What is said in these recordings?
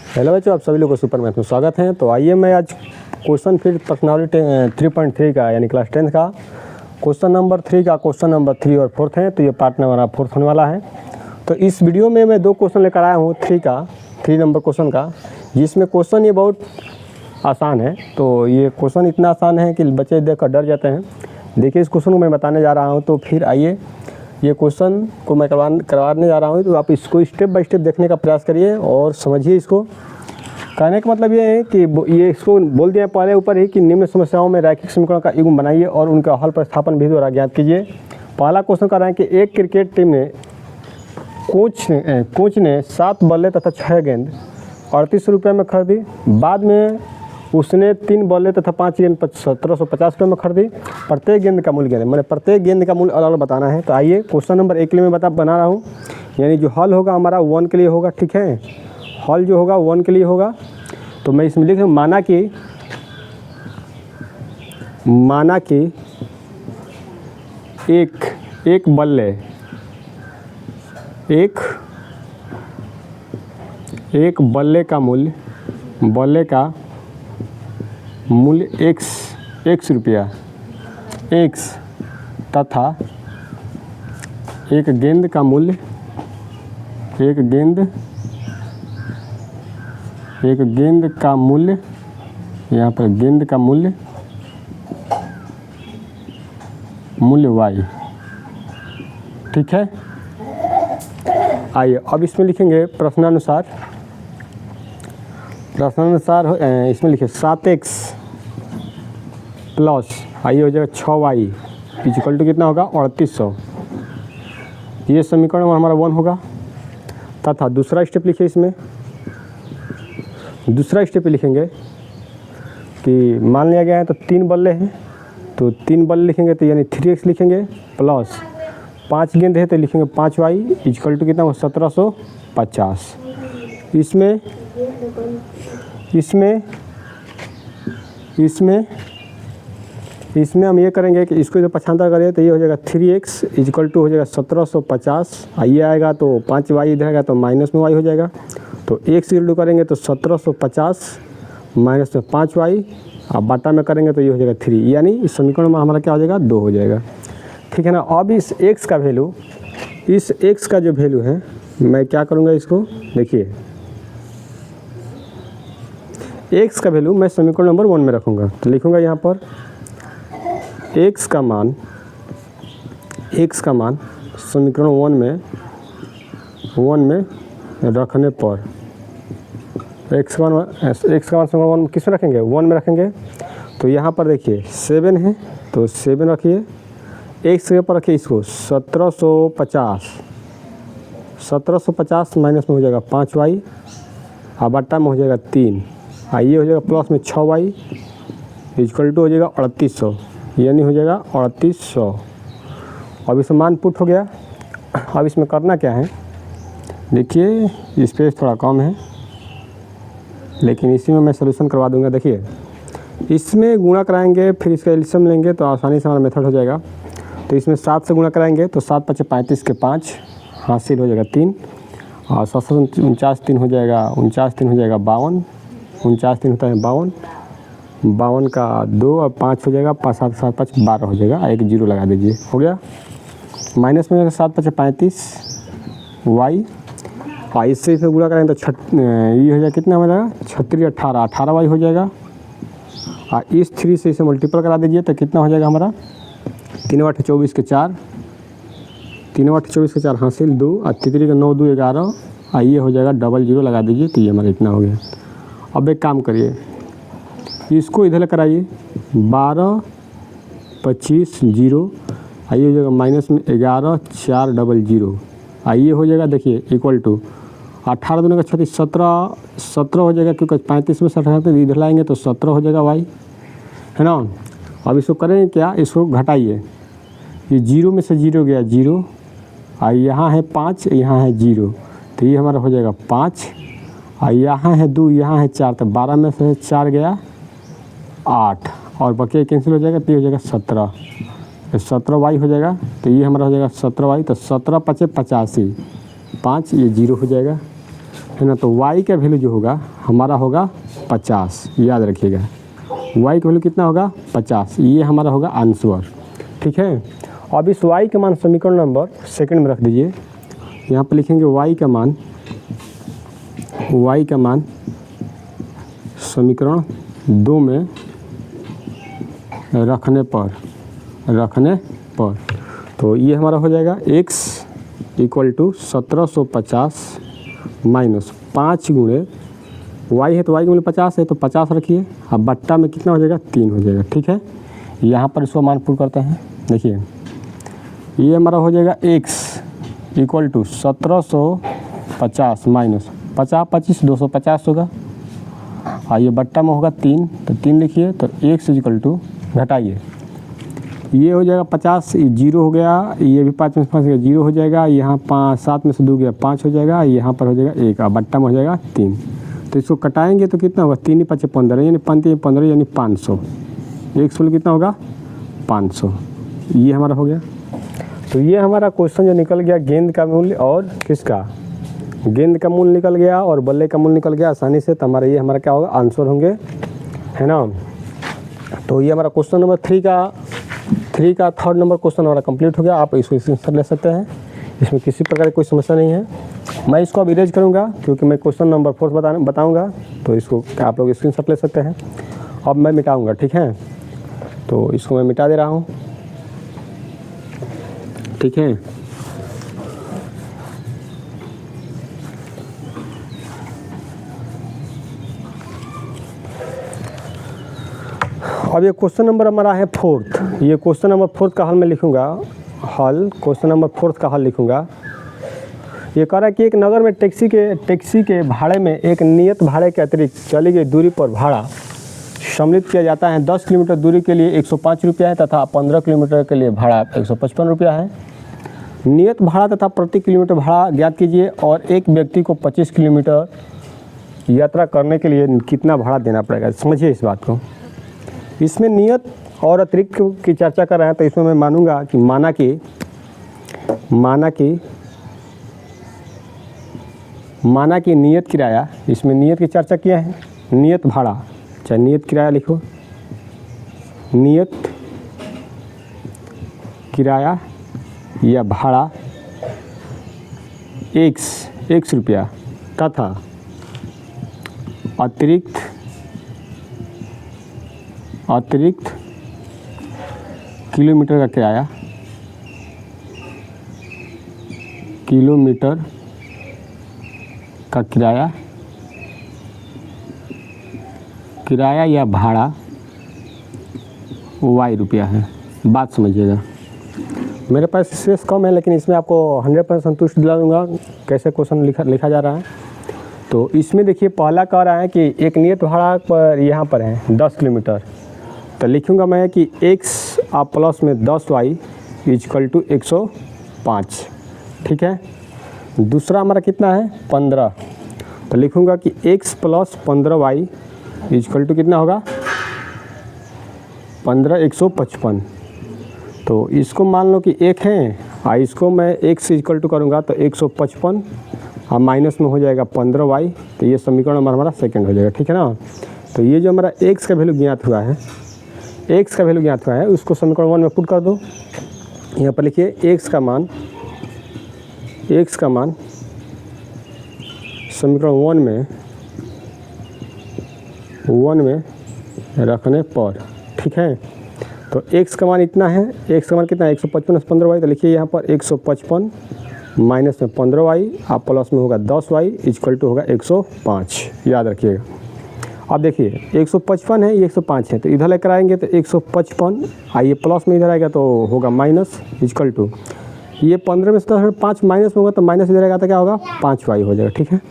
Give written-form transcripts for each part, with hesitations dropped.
Hello बच्चों, आप सभी लोगों को सुपर मैथ में स्वागत है। तो आइए मैं आज क्वेश्चन फिर पर्सनालिटी 3.3 का यानी क्लास 10 का क्वेश्चन नंबर 3 का क्वेश्चन नंबर 3 और 4 है। तो ये पार्ट नंबर 4 होने वाला है। तो इस वीडियो में मैं दो क्वेश्चन लेकर आया हूँ 3 नंबर क्वेश्चन का, जिसमें क्वेश्चन ये बहुत आसान है। तो ये क्वेश्चन इतना आसान है कि बच्चे देख कर डर जाते हैं। देखिए, इस क्वेश्चन को मैं बताने जा रहा हूँ, तो फिर आइए ये क्वेश्चन को मैं करवाने जा रहा हूँ। तो आप इसको स्टेप बाय स्टेप देखने का प्रयास करिए और समझिए। इसको कहने का मतलब ये है कि ये इसको बोल दिया पहले ऊपर ही कि निम्न समस्याओं में रैखिक समीकरण का युग्म बनाइए और उनका हल प्रतिस्थापन विधि द्वारा ज्ञात कीजिए। पहला क्वेश्चन कर रहे हैं कि एक क्रिकेट टीम ने कोच ने 7 बल्ले तथा 6 गेंद 38 रुपये में खरीदी। बाद में उसने 3 बल्ले तथा 5 गेंद 1750 रुपये में खरीदी। प्रत्येक गेंद का मूल्य मैंने प्रत्येक गेंद का मूल्य अलग अलग बताना है। तो आइए क्वेश्चन नंबर 1 के लिए मैं बना रहा हूँ, यानी जो हल होगा हमारा 1 के लिए होगा। ठीक है, हल जो होगा 1 के लिए होगा। तो मैं इसमें लिख रहा हूँ माना कि एक बल्ले एक बल्ले का मूल्य x रुपया x तथा एक गेंद का मूल्य यहाँ पर गेंद का मूल्य y। ठीक है, आइए अब इसमें लिखेंगे प्रश्नानुसार इसमें लिखिए 7x प्लस आइए हो जाएगा 6y इक्वल टू कितना होगा 3800। ये समीकरण हमारा 1 होगा। तथा दूसरा स्टेप लिखिए। इसमें दूसरा स्टेप लिखेंगे कि मान लिया गया है तो 3 बल्ले हैं, तो 3 बल्ले लिखेंगे तो यानी 3x लिखेंगे प्लस 5 गेंद है तो लिखेंगे 5y इक्वल टू कितना होगा 1750। इसमें हम ये करेंगे कि इसको जब पक्षांतर करें तो ये हो जाएगा 3x इक्वल टू हो जाएगा 1750। ये आएगा तो 5y इधर आएगा तो माइनस में y हो जाएगा। तो x इक्वल टू करेंगे तो 1750 माइनस में 5y और बाटा में करेंगे तो ये हो जाएगा 3, यानी इस समीकरण में हमारा क्या हो जाएगा 2 हो जाएगा। ठीक है ना। अब इस x का जो वैल्यू है मैं क्या करूँगा, इसको देखिए x का वैल्यू मैं समीकरण नंबर 1 में रखूँगा। तो लिखूँगा यहाँ पर x का मान समीकरण 1 में रखने पर x का मान समीकरण 1 किस में रखेंगे 1 में रखेंगे। तो यहाँ पर देखिए 7 है तो 7 रखिए, x के ऊपर रखिए इसको 1750 माइनस में हो जाएगा 5y और बट्टा में हो जाएगा 3। ये हो जाएगा प्लस में 6y इक्वल टू हो जाएगा 3800, यानी हो जाएगा 3800। अब इसमें मान पुट हो गया। अब इसमें करना क्या है, देखिए स्पेस थोड़ा कम है लेकिन इसी में मैं सलूशन करवा दूंगा। देखिए इसमें गुणा कराएंगे फिर इसका एलसीएम लेंगे तो आसानी से हमारा मेथड हो जाएगा। तो इसमें 7 से गुणा कराएंगे तो 7 × 5 = 35 के 5 हासिल हो जाएगा 3 और 749 3 हो जाएगा 49 3 हो जाएगा 52, 49 3 होता है 52, 52 का 2 और 5 हो जाएगा 5 7 7 5 12 हो जाएगा। एक 0 लगा दीजिए, हो गया। माइनस में 7 × 5 = 35 y और इससे इसे गुणा करेंगे तो ये हो जाएगा कितना हो जाएगा 36 18 y हो जाएगा। और इस 3 से इसे मल्टीपल करा दीजिए तो कितना हो जाएगा हमारा 3 × 8 = 24 के 4, 3 × 8 = 24 के 4 हासिल 2 और 3 का 9 2 11 और ये हो जाएगा 00 लगा दीजिए तो ये हमारा इतना हो गया। अब एक काम करिए, इसको इधर लेकर आइए 12 25 0 आइए हो जाएगा माइनस में 11 4 00 आइए हो जाएगा देखिए इक्वल टू 18 दूनी का 36 17 हो जाएगा, क्योंकि 35 में 60 तो इधर लाएंगे तो 17 हो जाएगा y, है ना। अब इसको करेंगे क्या, इसको घटाइए। ये 0 में से 0 गया 0 और यहाँ है 5 यहाँ है 0 तो ये हमारा हो जाएगा 5 और यहाँ है 2 यहाँ है 4 तो 12 में से 4 गया 8 और बकिया कैंसिल हो जाएगा तो ये हो जाएगा 17, तो 17y हो जाएगा। तो ये हमारा हो जाएगा 17y, तो 17 × 5 = 85 5 ये 0 हो जाएगा। है ना। तो y का वैल्यू जो होगा हमारा होगा 50, याद रखिएगा। y का वैल्यू कितना होगा 50, ये हमारा होगा आंसर। ठीक है, अब इस y का मान समीकरण नंबर सेकंड में रख दीजिए। यहाँ पर लिखेंगे y का मान समीकरण 2 में रखने पर तो ये हमारा हो जाएगा x इक्वल टू 1750 माइनस 5 गुणे y है तो y का मूल्य 50 है तो 50 रखिए। अब बट्टा में कितना हो जाएगा 3 हो जाएगा। ठीक है, यहाँ पर इसको मान पुट करते हैं। देखिए ये हमारा हो जाएगा x इक्वल टू 1750 माइनस 50 25 250 होगा। ये बट्टा में होगा 3 तो 3 लिखिए। तो x इक्वल टू घटाइए, ये हो जाएगा 50, जीरो हो गया, ये भी 5 में से 5 गया, जीरो हो जाएगा। यहाँ 7 में से 2 गया 5 हो जाएगा, यहाँ पर हो जाएगा 1 और बट्टा में हो जाएगा 3। तो इसको कटाएंगे तो कितना होगा 3 5 15 यानी 15 यानी 500। x वैल्यू कितना होगा 500, ये हमारा हो गया। तो ये हमारा क्वेश्चन जो निकल गया गेंद का मूल्य और किसका, गेंद का मूल्य निकल गया और बल्ले का मूल्य निकल गया आसानी से। तो हमारा क्या होगा आंसर होंगे, है ना। तो ये हमारा क्वेश्चन नंबर 3 का थर्ड नंबर क्वेश्चन हमारा कंप्लीट हो गया। आप इसको स्क्रीनशॉट ले सकते हैं, इसमें किसी प्रकार की कोई समस्या नहीं है। मैं इसको अब इरेज करूँगा क्योंकि मैं क्वेश्चन नंबर 4 बताऊँगा, तो इसको आप लोग स्क्रीनशॉट ले सकते हैं। अब मैं मिटाऊँगा, ठीक है। तो इसको मैं मिटा दे रहा हूँ, ठीक है। अब ये क्वेश्चन नंबर हमारा है 4th। ये क्वेश्चन नंबर 4th का हल मैं लिखूँगा, क्वेश्चन नंबर 4th का हल लिखूँगा। ये कह रहा है कि एक नगर में टैक्सी के भाड़े में एक नियत भाड़े के अतिरिक्त चली गई दूरी पर भाड़ा सम्मिलित किया जाता है। 10 किलोमीटर दूरी के लिए 105 रुपया है तथा 15 किलोमीटर के लिए भाड़ा 155 रुपया है। नियत भाड़ा तथा प्रति किलोमीटर भाड़ा ज्ञात कीजिए और एक व्यक्ति को 25 किलोमीटर यात्रा करने के लिए कितना भाड़ा देना पड़ेगा। समझिए इस बात को। इसमें नियत और अतिरिक्त की चर्चा कर रहे हैं, तो इसमें मैं मानूंगा कि माना कि नियत किराया, इसमें नियत की चर्चा किया है। नियत भाड़ा चाहे नियत किराया लिखो, नियत किराया या भाड़ा x रुपया तथा अतिरिक्त किलोमीटर का किराया, किलोमीटर का किराया या भाड़ा y रुपया है। बात समझिएगा। मेरे पास स्पेस कम है लेकिन इसमें आपको 100% संतुष्ट दिला दूंगा कैसे क्वेश्चन लिखा जा रहा है। तो इसमें देखिए पहला कह रहा है कि एक नियत भाड़ा पर यहाँ पर है 10 किलोमीटर, तो लिखूँगा मैं कि x आप प्लस में 10y इक्वल टू 105, ठीक है। दूसरा हमारा कितना है 15, तो लिखूँगा कि x plus 15y equal to कितना होगा 15 155। तो इसको मान लो कि 1 है, इसको मैं x इक्वल टू करूँगा तो 155 और माइनस में हो जाएगा 15y। तो ये समीकरण हमारा सेकंड हो जाएगा, ठीक है ना। तो ये जो हमारा x का वैल्यू ज्ञात हुआ है, उसको समीकरण 1 में पुट कर दो। यहाँ पर लिखिए x का मान समीकरण 1 में रखने पर, ठीक है। तो x का मान इतना है, x का मान कितना है 155 15y। तो लिखिए यहाँ पर 155 माइनस में 15y आप प्लस में होगा 10y इक्वल टू होगा 105, याद रखिएगा। अब देखिए 155 है, ये 105 है, तो इधर लेकर आएंगे तो 155 आइए प्लस में इधर आएगा तो होगा माइनस इक्वल टू, ये 15 में से 5 माइनस में होगा तो माइनस इधर आएगा तो क्या होगा 5y हो जाएगा, ठीक है।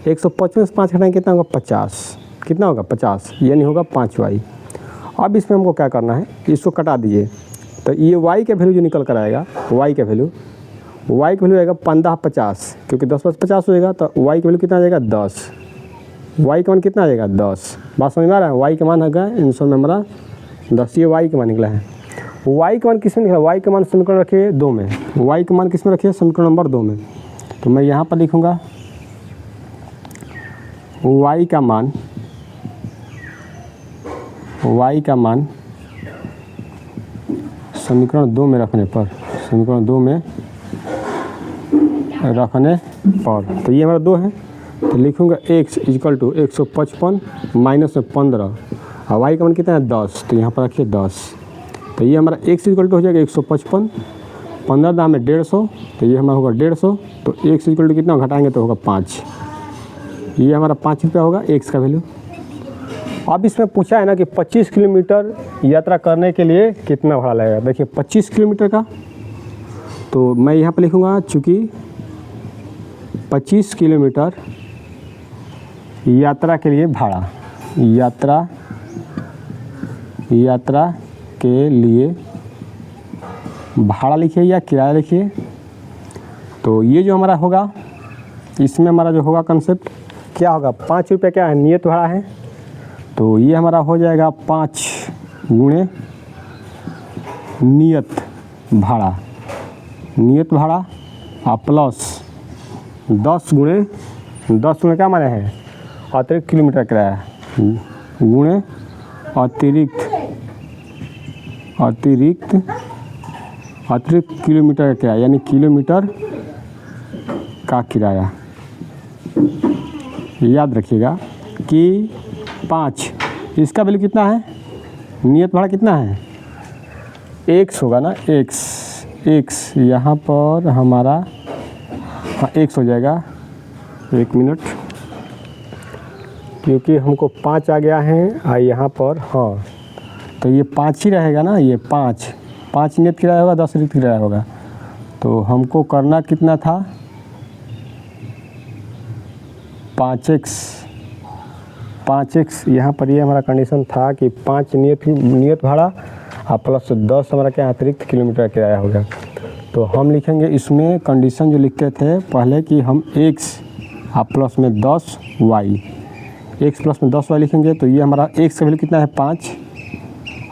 155 से 5 घटाएंगे कितना होगा 50, कितना होगा 50 यानी होगा 5y। अब इसमें हमको क्या करना है, इसको कटा दीजिए। तो ये y का वैल्यू जो निकल कर आएगा, y का वैल्यू आएगा 15 50, क्योंकि 10 + 50 होएगा तो y का वैल्यू कितना आ जाएगा 10। y का मान कितना आ जाएगा 10। बात समझ में आ रहा है। y का मान होगा आंसर में हमारा 10, ये y का मान निकला है। y का मान किस में निकला, y का मान समीकरण रखिए 2 में, y का मान किस में रखिए समीकरण नंबर 2 में। तो मैं यहाँ पर लिखूँगा y का मान समीकरण 2 में रखने पर तो ये हमारा 2 है, तो लिखूँगा x इक्वल टू 155 माइनस में 15 और y का मान कितना है 10, तो यहाँ पर रखिए 10। तो ये हमारा x इक्वल टू हो जाएगा 155, 15 दाम में 150, तो ये हमारा होगा 150। तो x इक्वल टू कितना घटाएंगे तो होगा 5, ये हमारा 5 रुपया होगा x का वैल्यू। अब इसमें पूछा है ना कि 25 किलोमीटर यात्रा करने के लिए कितना भाड़ा लगेगा। देखिए 25 किलोमीटर का, तो मैं यहाँ पर लिखूँगा चूँकि 25 किलोमीटर यात्रा के लिए भाड़ा, यात्रा के लिए भाड़ा लिखिए या किराया लिखिए। तो ये जो हमारा होगा, इसमें हमारा जो होगा कंसेप्ट क्या होगा, 5 रुपये क्या है नियत भाड़ा है, तो ये हमारा हो जाएगा 5 गुणे नियत भाड़ा और प्लस 10 गुणे क्या माने हैं अतिरिक्त किलोमीटर किराया गुणे अतिरिक्त किलोमीटर का किराया, यानी किलोमीटर का किराया। याद रखिएगा कि 5 इसका वैल्यू कितना है, नियत भाड़ा कितना है x होगा ना, x यहाँ पर हमारा x हो जाएगा। 1 मिनट, क्योंकि हमको 5 आ गया है और यहाँ पर तो ये 5 ही रहेगा ना, ये 5 नियत किराया होगा, 10 रिक्त किराया होगा। तो हमको करना कितना था 5x यहाँ पर ये हमारा कंडीशन था कि 5 नियत भाड़ा और प्लस 10 हमारा क्या अतिरिक्त किलोमीटर किराया होगा। तो हम लिखेंगे इसमें कंडीशन जो लिखते थे पहले कि हम x और प्लस में 10y, x प्लस में 10y लिखेंगे। तो ये हमारा x का वैल्यू कितना है 5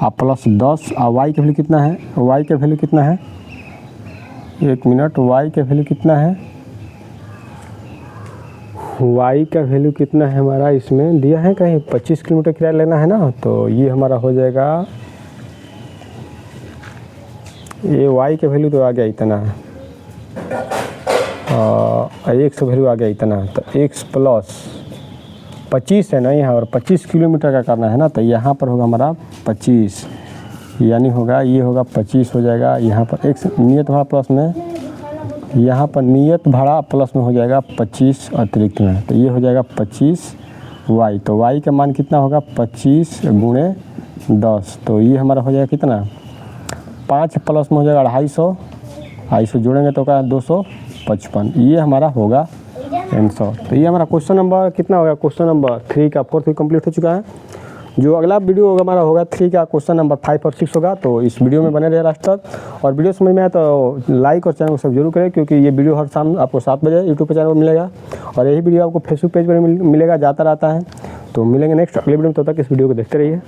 और प्लस 10 और y का वैल्यू कितना है, y का वैल्यू कितना है 1 मिनट, y का वैल्यू कितना है, y का वैल्यू कितना है हमारा इसमें दिया है कहीं 25 किलोमीटर किराया लेना है ना। तो ये हमारा हो जाएगा, ये y का वैल्यू तो आ गया इतना है और x का वैल्यू आ गया इतना है। तो x प्लस 25 है ना यहाँ, और 25 किलोमीटर का करना है ना, तो यहाँ पर होगा हमारा 25, यानी होगा ये होगा 25 हो जाएगा। यहाँ पर x नियत भाड़ा प्लस में, यहाँ पर नियत भाड़ा प्लस में हो जाएगा 25 अतिरिक्त में, तो ये हो जाएगा 25y। तो y का मान कितना होगा 25 गुणे 10, तो ये हमारा हो जाएगा कितना 5 प्लस में हो जाएगा 250 जोड़ेंगे तो क्या 255, ये हमारा होगा आंसर। तो ये हमारा क्वेश्चन नंबर कितना होगा, क्वेश्चन नंबर 3 का 4th कंप्लीट हो चुका है। जो अगला वीडियो होगा हमारा होगा 3 का क्वेश्चन नंबर 5 और 6 होगा। तो इस वीडियो में बने रहे लास्ट तक, और वीडियो समझ में आए तो लाइक और चैनल को सब जरूर करें, क्योंकि ये वीडियो हर शाम आपको 7 बजे यूट्यूब पर चैनल पर मिलेगा, और यही वीडियो आपको फेसबुक पेज पर मिलेगा, जाता रहता है। तो मिलेंगे नेक्स्ट अगले वीडियो में, तब तक इस वीडियो को देखते रहिए।